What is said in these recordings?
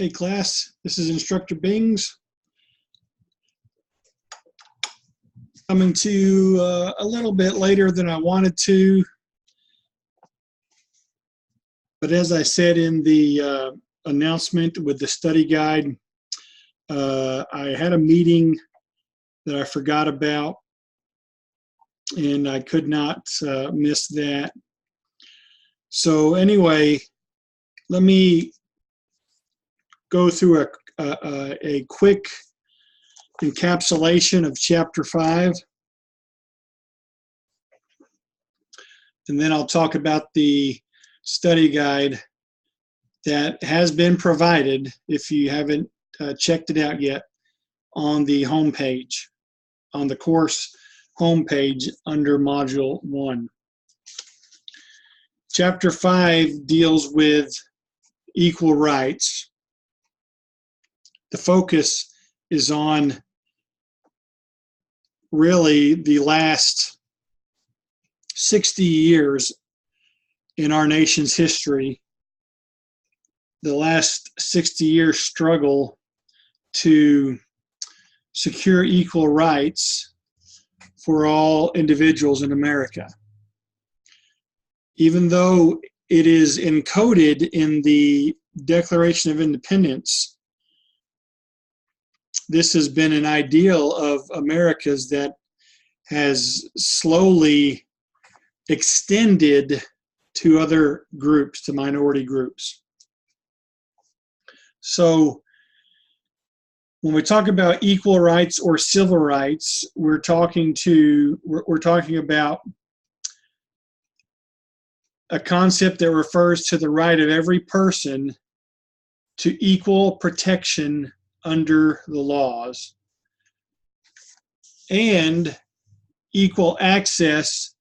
Hey class, this is Instructor Bings coming to you a little bit later than I wanted to, but as I said in the announcement with the study guide, I had a meeting that I forgot about and I could not miss that. So anyway, let me go through a quick encapsulation of Chapter 5. And then I'll talk about the study guide that has been provided, if you haven't checked it out yet, on the homepage, on the course homepage under Module 1. Chapter 5 deals with equal rights. The focus is on really the last 60 years in our nation's history, the last 60-year struggle to secure equal rights for all individuals in America. Even though it is encoded in the Declaration of Independence, this has been an ideal of America's that has slowly extended to other groups, to minority groups. So when we talk about equal rights or civil rights, we're talking about a concept that refers to the right of every person to equal protection under the laws and equal access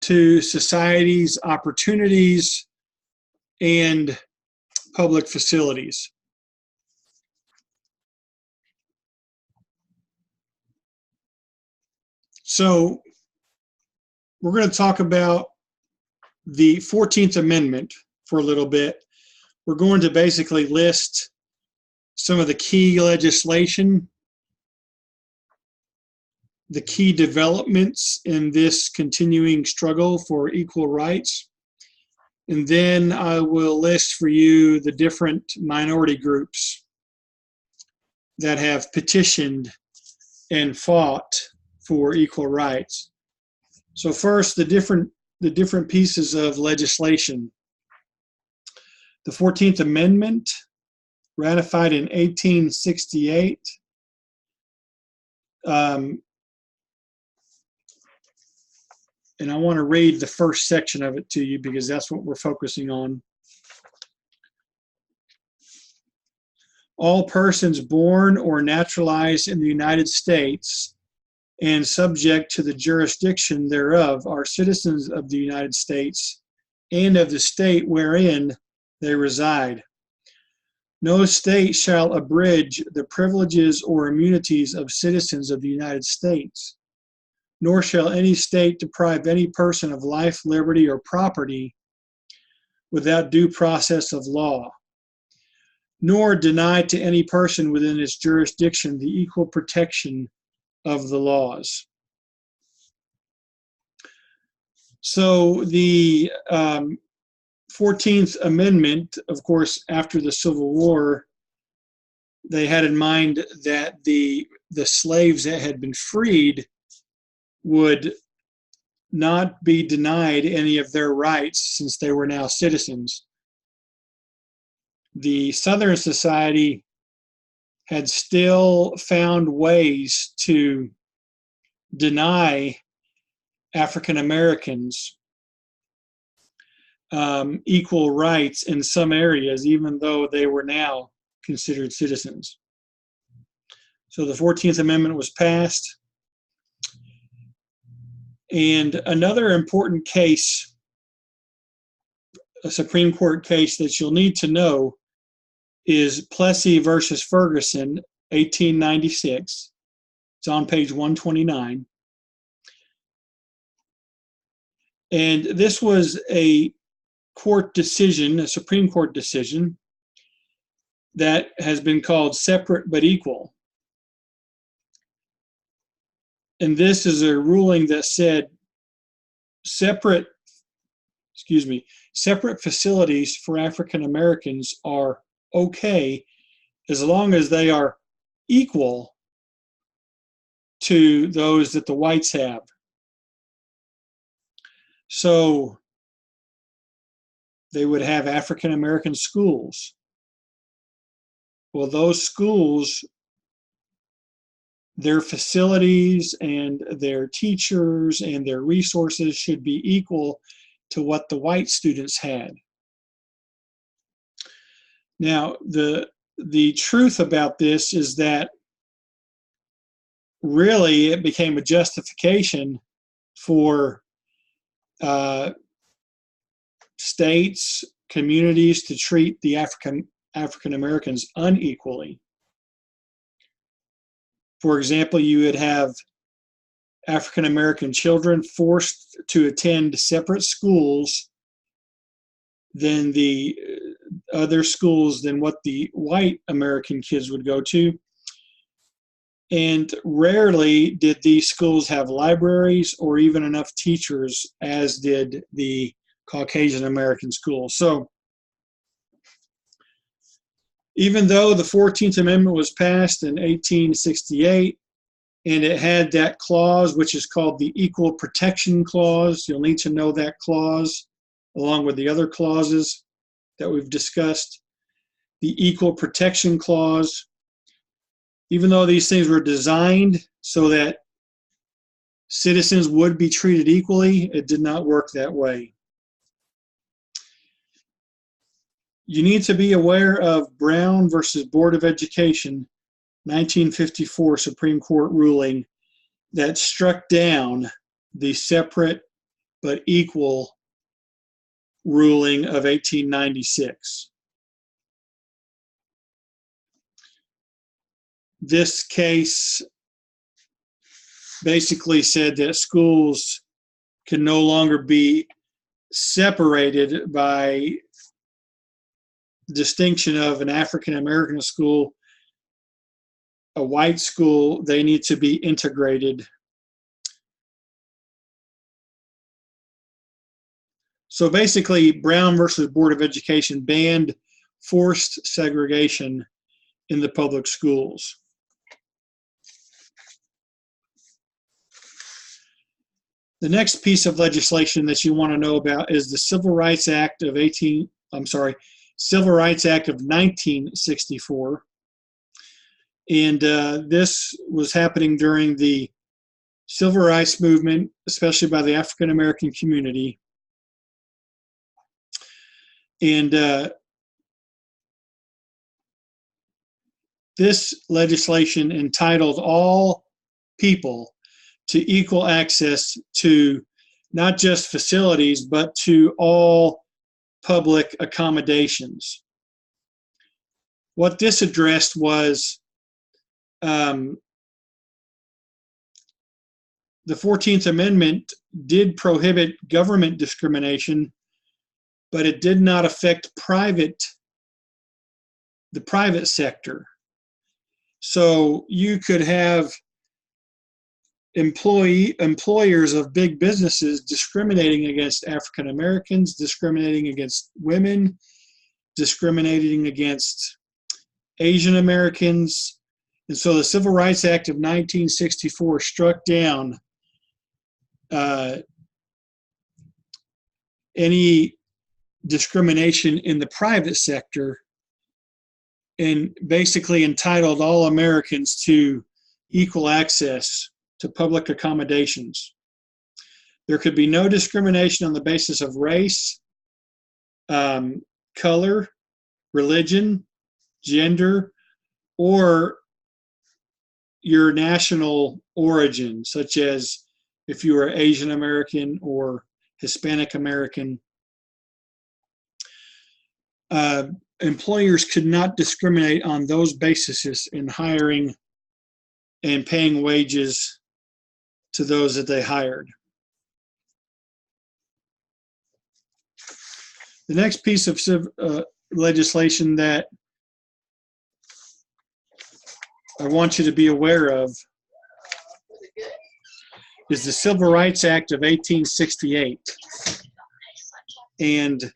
to society's opportunities and public facilities. So we're going to talk about the 14th Amendment for a little bit. We're going to basically list some of the key legislation, the key developments in this continuing struggle for equal rights. And then I will list for you the different minority groups that have petitioned and fought for equal rights. So first, the different pieces of legislation. The 14th Amendment, ratified in 1868. And I want to read the first section of it to you because that's what we're focusing on. All persons born or naturalized in the United States and subject to the jurisdiction thereof are citizens of the United States and of the state wherein they reside. No state shall abridge the privileges or immunities of citizens of the United States, nor shall any state deprive any person of life, liberty, or property without due process of law, nor deny to any person within its jurisdiction the equal protection of the laws. So the 14th Amendment, of course, after the Civil War, they had in mind that the slaves that had been freed would not be denied any of their rights since they were now citizens. The Southern Society had still found ways to deny African Americans equal rights in some areas, even though they were now considered citizens. So the 14th Amendment was passed. And another important case, a Supreme Court case that you'll need to know, is Plessy versus Ferguson, 1896. It's on page 129. And this was a court decision, a Supreme Court decision, that has been called separate but equal. And this is a ruling that said separate facilities for African Americans are okay as long as they are equal to those that the whites have. So they would have African American schools. Well, those schools, their facilities and their teachers and their resources should be equal to what the white students had. Now, the truth about this is that really it became a justification for states, communities to treat the African Americans unequally. For example, you would have African American children forced to attend separate schools than the other schools than what the white American kids would go to. And rarely did these schools have libraries or even enough teachers, as did the Caucasian American schools. So even though the 14th Amendment was passed in 1868, and it had that clause, which is called the Equal Protection Clause. You'll need to know that clause, along with the other clauses that we've discussed. The Equal Protection Clause, even though these things were designed so that citizens would be treated equally, it did not work that way. You need to be aware of Brown versus Board of Education, 1954 Supreme Court ruling that struck down the separate but equal ruling of 1896. This case basically said that schools can no longer be separated by distinction of an African American school, a white school. They need to be integrated. So basically, Brown versus Board of Education banned forced segregation in the public schools. The next piece of legislation that you want to know about is the Civil Rights Act of 1964. And this was happening during the Civil Rights Movement, especially by the African American community. And this legislation entitled all people to equal access to not just facilities, but to all public accommodations. What this addressed was the 14th Amendment did prohibit government discrimination, but it did not affect the private sector. So you could have employers of big businesses discriminating against African Americans, discriminating against women, discriminating against Asian Americans. And so the Civil Rights Act of 1964 struck down any discrimination in the private sector and basically entitled all Americans to equal access to public accommodations. There could be no discrimination on the basis of race, color, religion, gender, or your national origin, such as if you are Asian American or Hispanic American. Employers could not discriminate on those bases in hiring and paying wages to those that they hired. The next piece of legislation that I want you to be aware of is the Civil Rights Act of 1868. And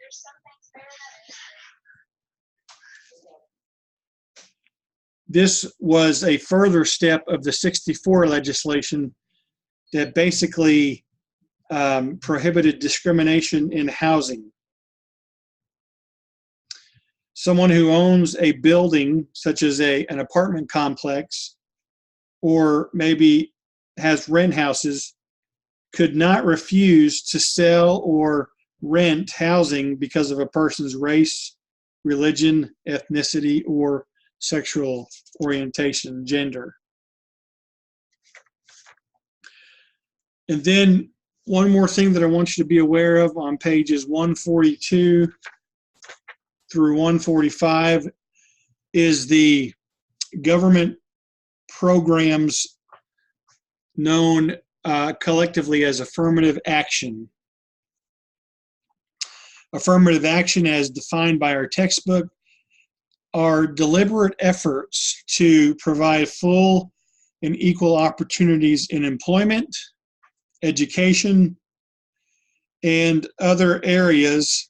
this was a further step of the 64 legislation that basically prohibited discrimination in housing. Someone who owns a building, such as an apartment complex, or maybe has rent houses, could not refuse to sell or rent housing because of a person's race, religion, ethnicity, or sexual orientation, gender. And then one more thing that I want you to be aware of on pages 142 through 145 is the government programs known collectively as affirmative action. Affirmative action, as defined by our textbook, are deliberate efforts to provide full and equal opportunities in employment, education, and other areas,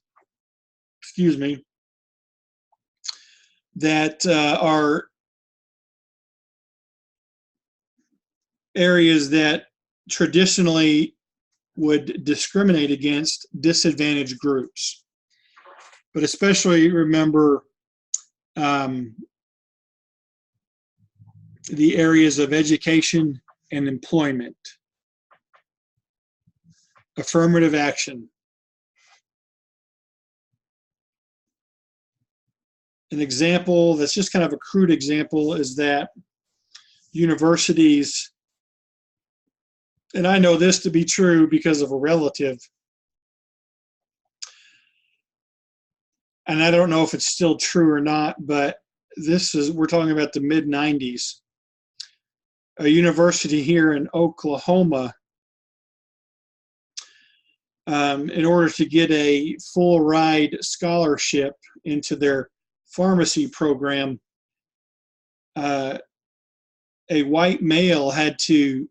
that are areas that traditionally would discriminate against disadvantaged groups. But especially remember the areas of education and employment. Affirmative action. An example that's just kind of a crude example is that universities, and I know this to be true because of a relative, and I don't know if it's still true or not, but we're talking about the mid-90s. A university here in Oklahoma, in order to get a full ride scholarship into their pharmacy program, a white male had to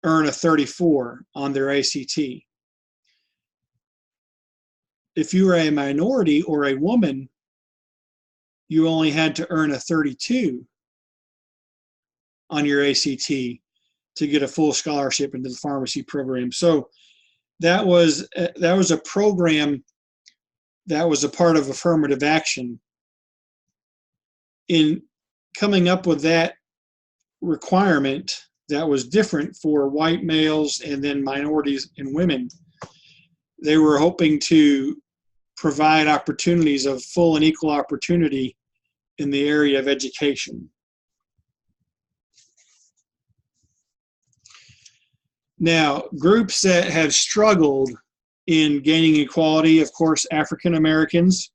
earn a 34 on their ACT. If you were a minority or a woman, you only had to earn a 32 on your ACT to get a full scholarship into the pharmacy program. So that was a program that was a part of affirmative action. In coming up with that requirement that was different for white males and then minorities and women, they were hoping to provide opportunities of full and equal opportunity in the area of education. Now, groups that have struggled in gaining equality, of course, African Americans,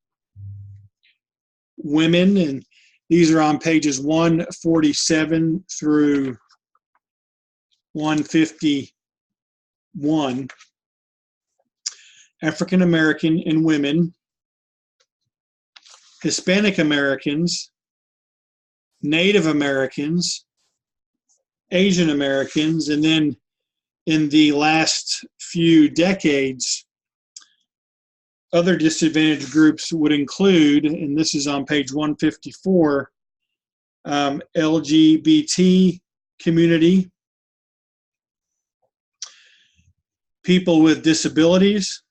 women, and these are on pages 147 through 151. African American and women, Hispanic Americans, Native Americans, Asian Americans, and then in the last few decades, other disadvantaged groups would include, and this is on page 154, LGBT community, people with disabilities,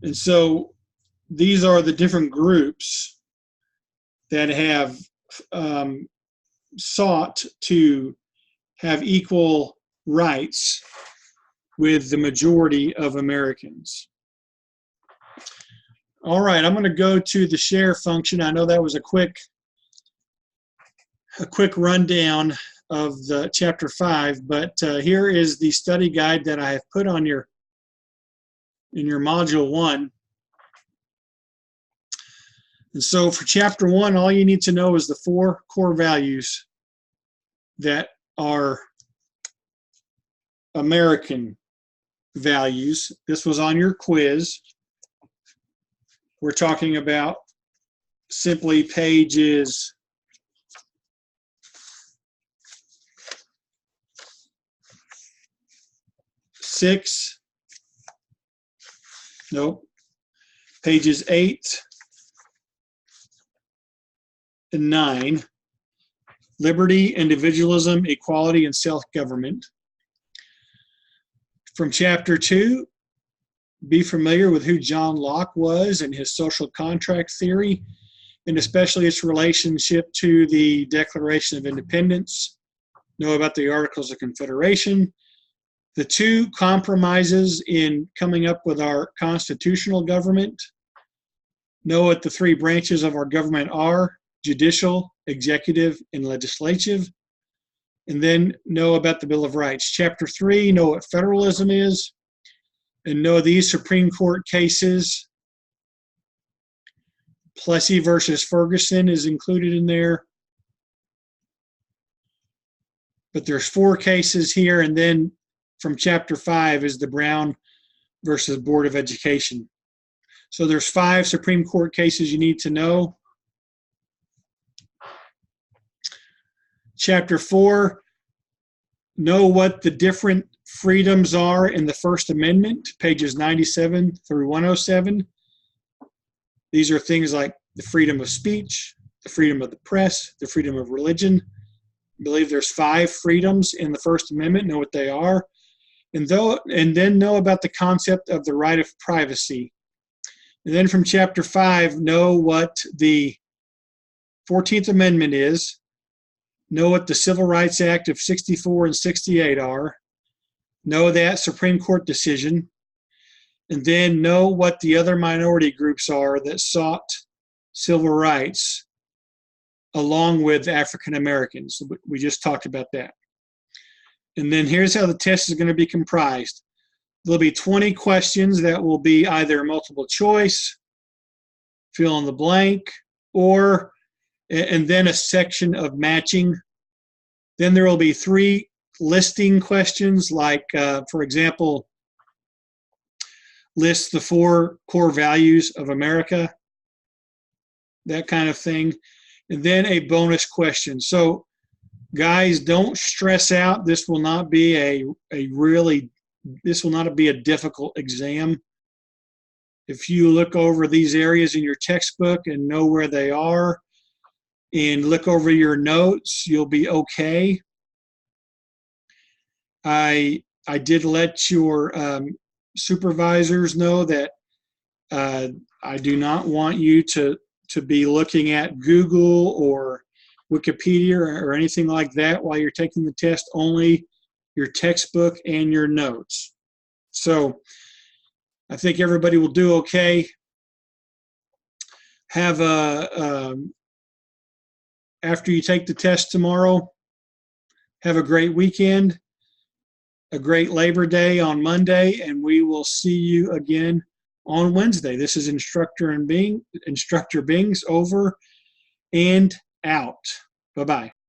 and so these are the different groups that have sought to have equal rights with the majority of Americans. All right, I'm going to go to the share function. I know that was a quick rundown of the chapter 5, but here is the study guide that I have put on in your module 1. And so for chapter 1, all you need to know is the 4 core values that are American values. This was on your quiz. We're talking about simply pages 6, nope, pages 8 and 9, liberty, individualism, equality, and self-government. From chapter 2, be familiar with who John Locke was and his social contract theory, and especially its relationship to the Declaration of Independence. Know about the Articles of Confederation, the 2 compromises in coming up with our constitutional government. Know what the 3 branches of our government are: judicial, executive, and legislative. And then know about the Bill of Rights. Chapter 3, know what federalism is, and know these Supreme Court cases. Plessy versus Ferguson is included in there. But there's 4 cases here, and then from chapter 5 is the Brown versus Board of Education. So there's 5 Supreme Court cases you need to know. Chapter 4, know what the different freedoms are in the First Amendment, pages 97 through 107. These are things like the freedom of speech, the freedom of the press, the freedom of religion. I believe there's 5 freedoms in the First Amendment. Know what they are. And then know about the concept of the right of privacy. And then from chapter 5, know what the 14th Amendment is. Know what the Civil Rights Act of 64 and 68 are. Know that Supreme Court decision. And then know what the other minority groups are that sought civil rights along with African Americans. We just talked about that. And then here's how the test is going to be comprised. There'll be 20 questions that will be either multiple choice, fill in the blank, and then a section of matching. Then there will be 3 listing questions, like, for example, list the 4 core values of America, that kind of thing. And then a bonus question. So guys, don't stress out. This will not be a difficult exam. If you look over these areas in your textbook and know where they are, and look over your notes, you'll be okay. I did let your supervisors know that I do not want you to be looking at Google or Wikipedia or anything like that while you're taking the test. Only your textbook and your notes. So I think everybody will do okay. Have after you take the test tomorrow, have a great weekend, a great Labor Day on Monday, and we will see you again on Wednesday. This is Instructor Bings over and out. Bye-bye.